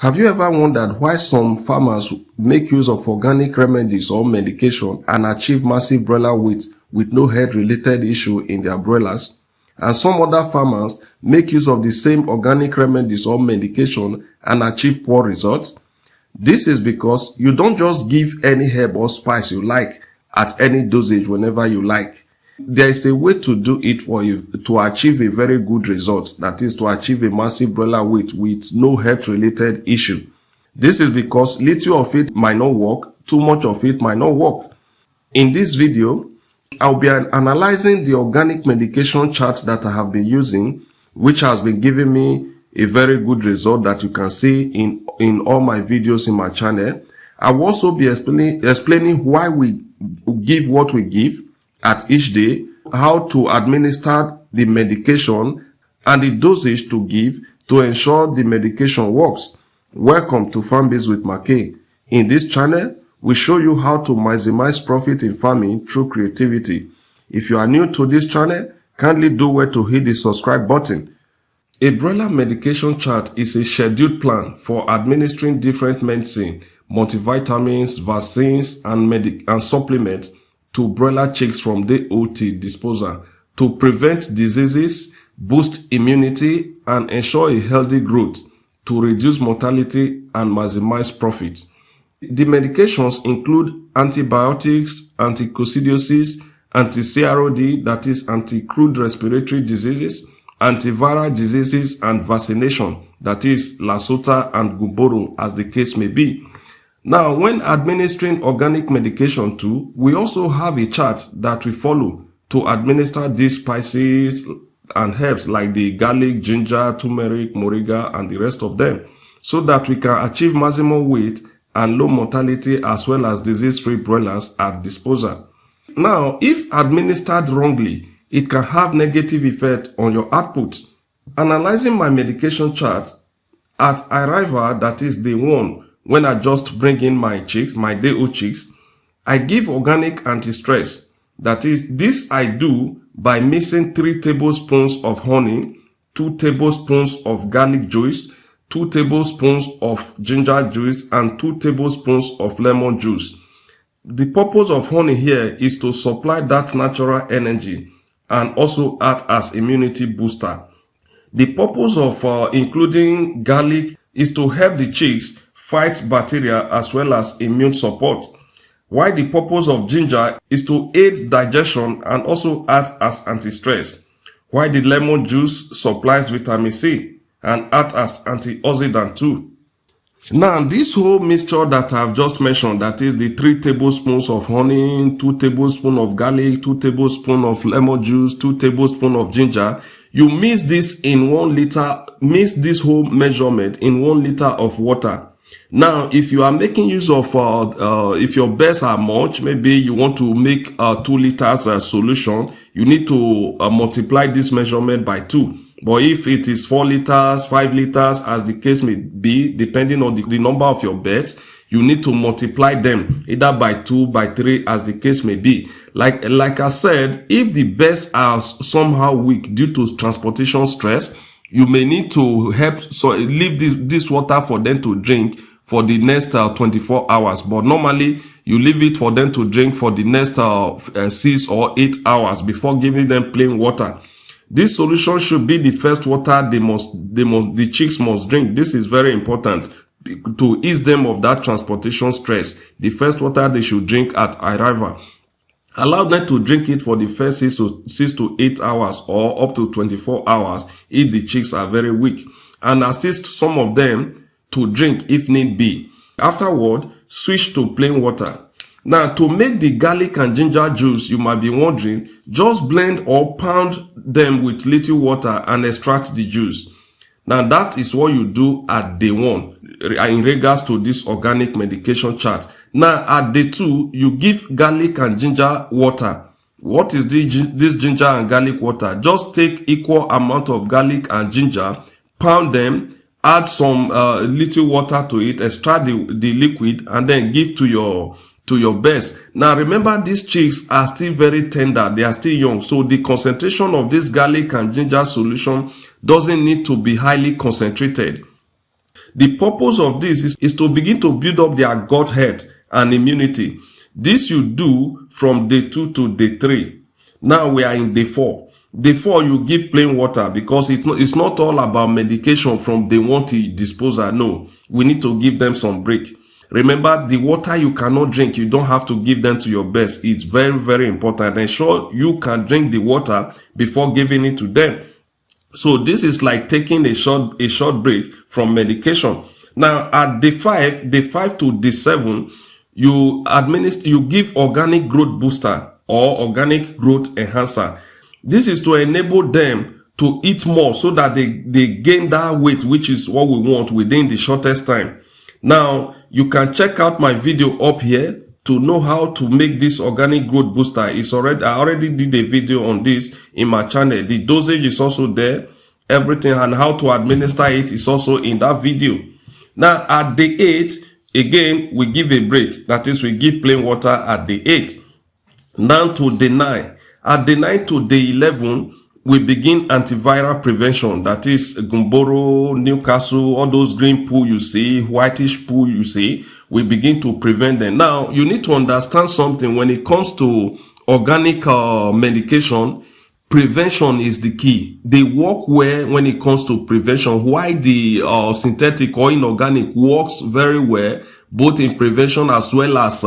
Have you ever wondered why some farmers make use of organic remedies or medication and achieve massive broiler weight with no health-related issue in their broilers? And some other farmers make use of the same organic remedies or medication and achieve poor results? This is because you don't just give any herb or spice you like at any dosage whenever you like. There is a way to do it for you to achieve a very good result, that is to achieve a massive broiler weight with no health-related issue. This is because little of it might not work, too much of it might not work. In this video, I'll be analyzing the organic medication chart that I have been using, which has been giving me a very good result that you can see in all my videos in my channel. I will also be explaining why we give what we give at each day, how to administer the medication, and the dosage to give to ensure the medication works. Welcome to Farmbiz with Markay. In this channel, we show you how to maximize profit in farming through creativity. If you are new to this channel, kindly do well to hit the subscribe button. A broiler medication chart is a scheduled plan for administering different medicine, multivitamins, vaccines, and supplements to broiler chicks from day to disposal to prevent diseases, boost immunity, and ensure a healthy growth, to reduce mortality and maximize profit. The medications include antibiotics, anti-coccidiosis, anti-CROD, that is anti-crude respiratory diseases, antiviral diseases, and vaccination, that is Lasota and Guboro, as the case may be. Now, when administering organic medication too, we also have a chart that we follow to administer these spices and herbs like the garlic, ginger, turmeric, moringa, and the rest of them, so that we can achieve maximum weight and low mortality as well as disease-free broilers at disposal. Now, if administered wrongly, it can have negative effect on your output. Analyzing my medication chart, at arrival, that is day 1, when I just bring in my chicks, my day-old chicks, I give organic anti-stress. That is, this I do by mixing 3 tablespoons of honey, 2 tablespoons of garlic juice, 2 tablespoons of ginger juice, and 2 tablespoons of lemon juice. The purpose of honey here is to supply that natural energy and also act as immunity booster. The purpose of including garlic is to help the chicks fight bacteria as well as immune support, while the purpose of ginger is to aid digestion and also act as anti-stress, while the lemon juice supplies vitamin C and act as antioxidant too. Now, this whole mixture that I've just mentioned, that is the 3 tablespoons of honey, 2 tablespoons of garlic, 2 tablespoons of lemon juice, 2 tablespoons of ginger, you mix this in 1 liter, mix this whole measurement in 1 liter of water. Now, if you are making use of, if your birds are much, maybe you want to make 2 liters solution, you need to multiply this measurement by 2. But if it is 4 liters, 5 liters, as the case may be, depending on the number of your birds, you need to multiply them either by 2, by 3, as the case may be. Like I said, if the birds are somehow weak due to transportation stress, you may need to help leave this water for them to drink for the next 24 hours. But normally, you leave it for them to drink for the next 6 or 8 hours before giving them plain water. This solution should be the first water the chicks must drink. This is very important to ease them of that transportation stress. The first water they should drink at arrival. Allow them to drink it for the first 6 to 8 hours or up to 24 hours if the chicks are very weak, and assist some of them to drink if need be. Afterward, switch to plain water. Now, to make the garlic and ginger juice, you might be wondering, just blend or pound them with little water and extract the juice. Now, that is what you do at day 1 in regards to this organic medication chart. Now, at day 2, you give garlic and ginger water. What is this ginger and garlic water? Just take equal amount of garlic and ginger, pound them, add some little water to it, extract the liquid, and then give to your birds. Now, remember, these chicks are still very tender. They are still young. So the concentration of this garlic and ginger solution doesn't need to be highly concentrated. The purpose of this is to begin to build up their gut health and immunity. This you do from day 2 to day 3. Now we are in day 4. Day 4, you give plain water, because it's not all about medication from day 1 to disposal. No, we need to give them some break. Remember, the water you cannot drink, you don't have to give them to your best. It's very, very important. Ensure you can drink the water before giving it to them. So this is like taking a short break from medication. Now at day 5 to day 7, you give organic growth booster or organic growth enhancer. This is to enable them to eat more so that they gain that weight, which is what we want within the shortest time. Now, you can check out my video up here to know how to make this organic growth booster. I already did a video on this in my channel. The dosage is also there. Everything and how to administer it is also in that video. Now, at day 8, again, we give a break. That is, we give plain water at day 8. Down to day 9. At day 9 to day 11, we begin antiviral prevention. That is Gumboro, Newcastle, all those green poo you see, whitish poo you see. We begin to prevent them. Now, you need to understand something when it comes to organic medication. Prevention is the key. They work well when it comes to prevention. Why the synthetic or inorganic works very well, both in prevention as well as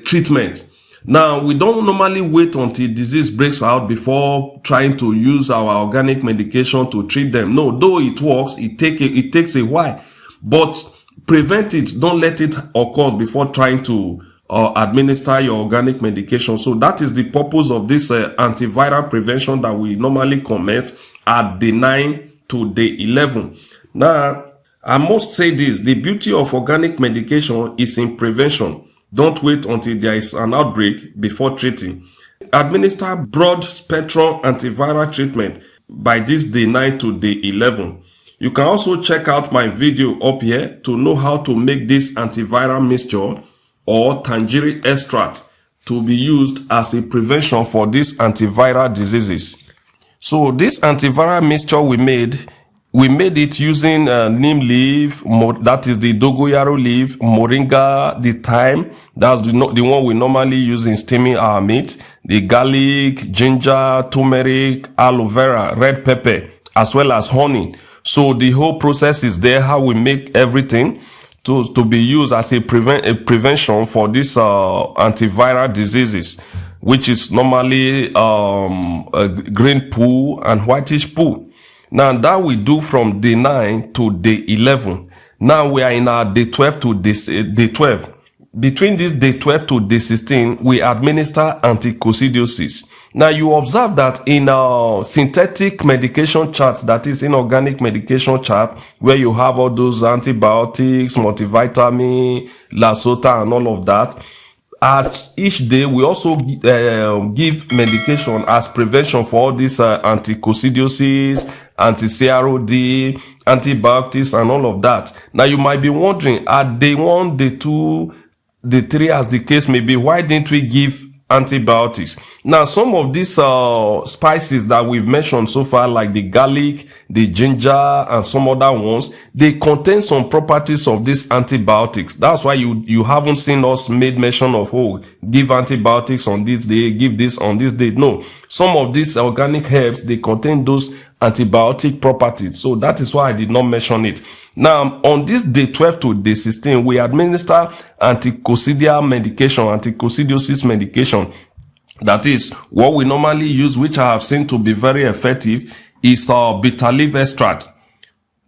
treatment. Now, we don't normally wait until disease breaks out before trying to use our organic medication to treat them. No, though it works, it takes a while. But prevent it. Don't let it occur before trying to administer your organic medication. So that is the purpose of this antiviral prevention that we normally commence at day 9 to day 11. Now, I must say this. The beauty of organic medication is in prevention. Don't wait until there is an outbreak before treating. Administer broad spectrum antiviral treatment by this day 9 to day 11. You can also check out my video up here to know how to make this antiviral mixture or tangerine extract to be used as a prevention for these antiviral diseases. So this antiviral mixture we made it using neem leaf, that is the dogoyaro leaf, moringa, the thyme, that's the one we normally use in steaming our meat, the garlic, ginger, turmeric, aloe vera, red pepper, as well as honey. So the whole process is there, how we make everything to be used as a prevention for these antiviral diseases, which is normally green poo and whitish poo. Now that we do from day 9 to day 11. Now we are in our day 12 to day 12. Between this day 12 to day 16, we administer anticoccidiosis. Now you observe that in our synthetic medication chart, that is inorganic medication chart, where you have all those antibiotics, multivitamin, Lasota, and all of that. At each day, we also give medication as prevention for all these anticoccidiosis, anti-CROD, antibiotics, and all of that. Now, you might be wondering, at day 1, day 2, day 3, as the case may be, why didn't we give antibiotics? Now, some of these spices that we've mentioned so far, like the garlic, the ginger, and some other ones, they contain some properties of these antibiotics. That's why you haven't seen us made mention of, oh, give antibiotics on this day, give this on this day. No, some of these organic herbs, they contain those antibiotic properties. So that is why I did not mention it. Now, on this day 12 to day 16, we administer anticoccidial medication, anticoccidiosis medication. That is what we normally use, which I have seen to be very effective, is bitter leaf extract.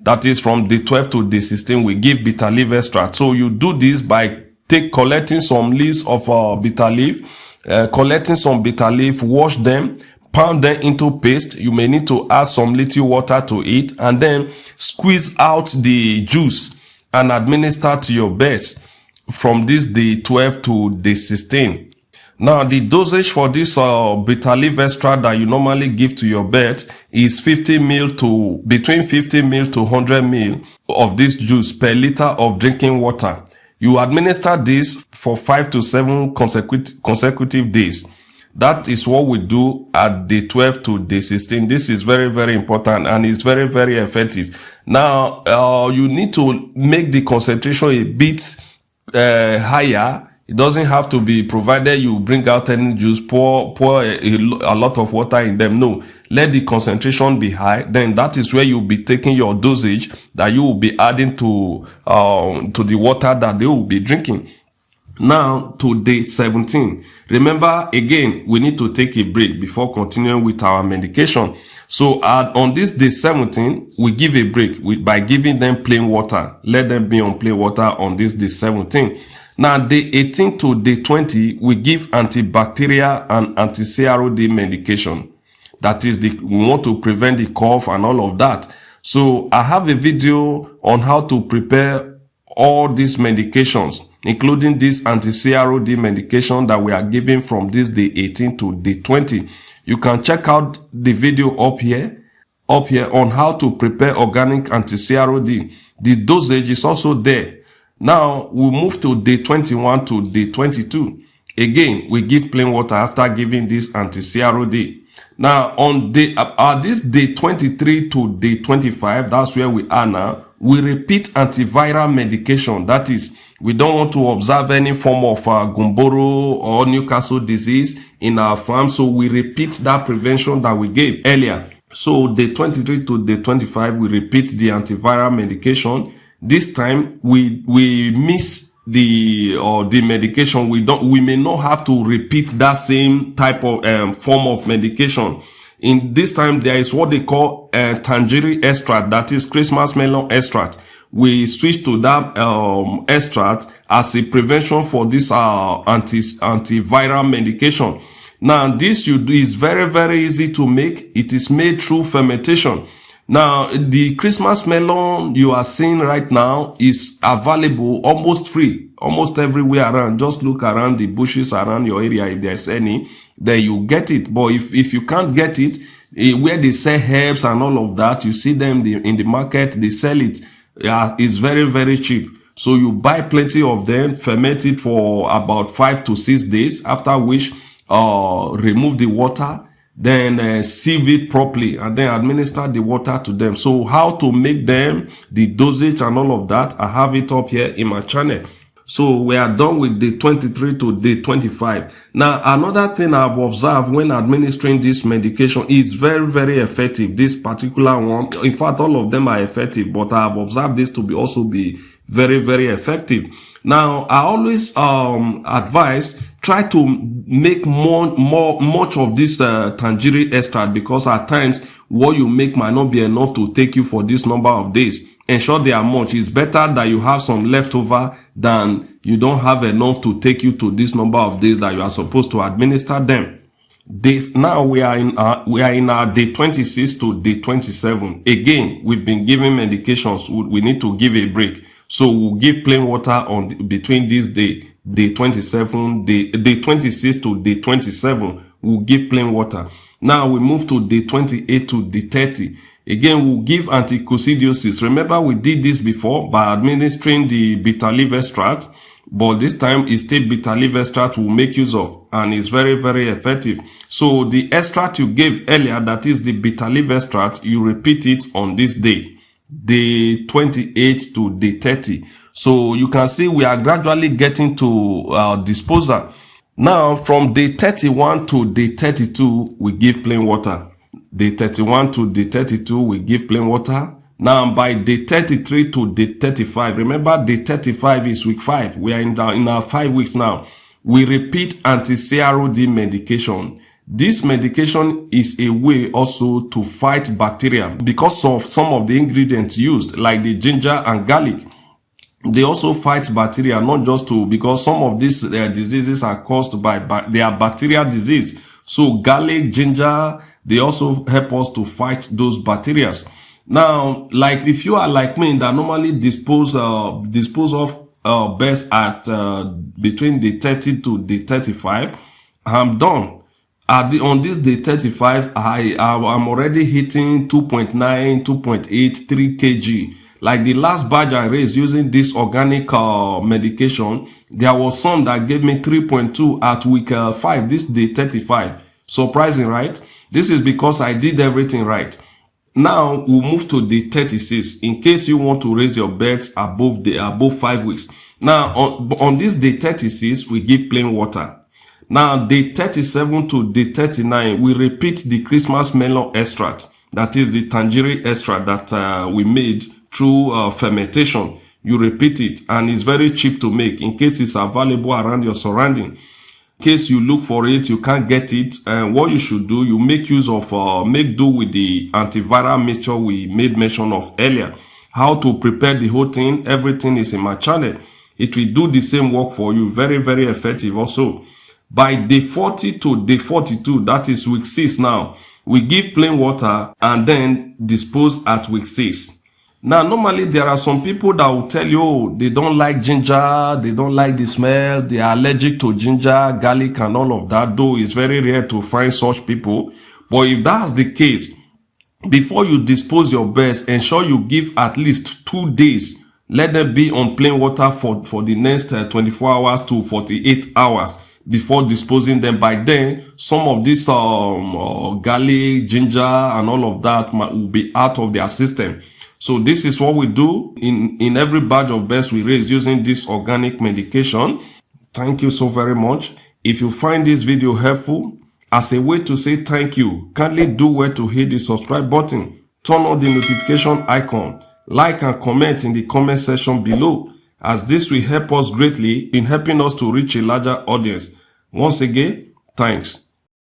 That is from day 12 to day 16, we give bitter leaf extract. So you do this by collecting some leaves of bitter leaf, wash them, pound them into paste. You may need to add some little water to it, and then squeeze out the juice and administer to your birds from this day 12 to day 16. Now, the dosage for this bitter leaf extract that you normally give to your birds is between 50 ml to 100 ml of this juice per liter of drinking water. You administer this for 5 to 7 consecutive days. That is what we do at day 12 to day 16. This is very, very important and it's very, very effective. Now, you need to make the concentration a bit higher. It doesn't have to be provided you bring out any juice, pour a lot of water in them. No, let the concentration be high. Then that is where you'll be taking your dosage that you will be adding to the water that they will be drinking. Now to day 17. Remember, again, we need to take a break before continuing with our medication. So on this day 17, we give a break by giving them plain water. Let them be on plain water on this day 17. Now, day 18 to day 20, we give antibacterial and anti-CROD medication. That is, we want to prevent the cough and all of that. So I have a video on how to prepare all these medications, including this anti-CROD medication that we are giving from this day 18 to day 20. You can check out the video up here on how to prepare organic anti-CROD. The dosage is also there. Now, we move to day 21 to day 22. Again, we give plain water after giving this anti-CROD. Now, on this day 23 to day 25, that's where we are now, we repeat antiviral medication. That is, we don't want to observe any form of Gumboro or Newcastle disease in our farm, so we repeat that prevention that we gave earlier. So, day 23 to day 25, we repeat the antiviral medication. This time we miss the medication. We may not have to repeat that same type of form of medication. In this time, there is what they call tangerine extract, that is Christmas melon extract. We switch to that extract as a prevention for this antiviral medication. Now, this is very, very easy to make. It is made through fermentation. Now, the Christmas melon you are seeing right now is available almost free, almost everywhere around. Just look around the bushes around your area. If there's any, then you get it. But if you can't get it, where they sell herbs and all of that, you see them in the market, they sell it. It's very, very cheap. So you buy plenty of them, ferment it for about 5 to 6 days, after which remove the water, then sieve it properly and then administer the water to them. So how to make them, the dosage and all of that, I have it up here in my channel. So we are done with day 23 to day 25. Now, another thing I've observed when administering this medication is very, very effective. This particular one, in fact, all of them are effective, but I've observed this to also be very, very effective. Now, I always advise try to make much of this tangerine extract, because at times what you make might not be enough to take you for this number of days. Ensure they are much. It's better that you have some leftover than you don't have enough to take you to this number of days that you are supposed to administer them. Now we are in our day 26 to day 27. Again, we've been giving medications. We need to give a break. So we'll give plain water between this day 27, day 26 to day 27. We'll give plain water. Now we move to day 28 to day 30. Again, we'll give anticoccidiosis. Remember, we did this before by administering the bitter leaf extract, but this time it's still bitter leaf extract we'll make use of, and it's very, very effective. So the extract you gave earlier, that is the bitter leaf extract, you repeat it on this day 28 to day 30. So you can see we are gradually getting to disposal. Now, from day 31 to day 32, we give plain water. Day 31 to day 32, we give plain water. Now, by day 33 to day 35, remember day 35 is week 5. We are in our 5 weeks now. We repeat anti-CROD medication. This medication is a way also to fight bacteria because of some of the ingredients used, like the ginger and garlic. They also fight bacteria, not just because some of these diseases are caused by they are bacterial disease. So garlic, ginger, they also help us to fight those bacteria. Now, like if you are like me that normally dispose of best at between day 30 to day 35, I'm done. On this day 35, I'm already hitting 2.9, 2.8, 3 kg. Like the last batch I raised using this organic medication, there was some that gave me 3.2 at week 5, this day 35. Surprising, right? This is because I did everything right. Now we'll move to day 36 in case you want to raise your birds above 5 weeks. Now on this day 36, we give plain water. Now day 37 to day 39, we repeat the Christmas melon extract. That is the tangerine extract that we made through fermentation. You repeat it, and it's very cheap to make in case it's available around your surrounding. In case you look for it, you can't get it, and what you should do, you make use of make do with the antiviral mixture we made mention of earlier. How to prepare the whole thing, everything is in my channel. It will do the same work for you. Very, very effective also. By day 40 to day 42, that is week 6 now, we give plain water and then dispose at week 6. Now, normally there are some people that will tell you, oh, they don't like ginger, they don't like the smell, they are allergic to ginger, garlic and all of that, though it's very rare to find such people. But if that's the case, before you dispose your birds, ensure you give at least 2 days. Let them be on plain water for the next 24 hours to 48 hours before disposing them. By then, some of this garlic, ginger and all of that will be out of their system. So this is what we do in every batch of birds we raise using this organic medication. Thank you so very much. If you find this video helpful, as a way to say thank you, kindly do well to hit the subscribe button, turn on the notification icon, like and comment in the comment section below, as this will help us greatly in helping us to reach a larger audience. Once again, thanks.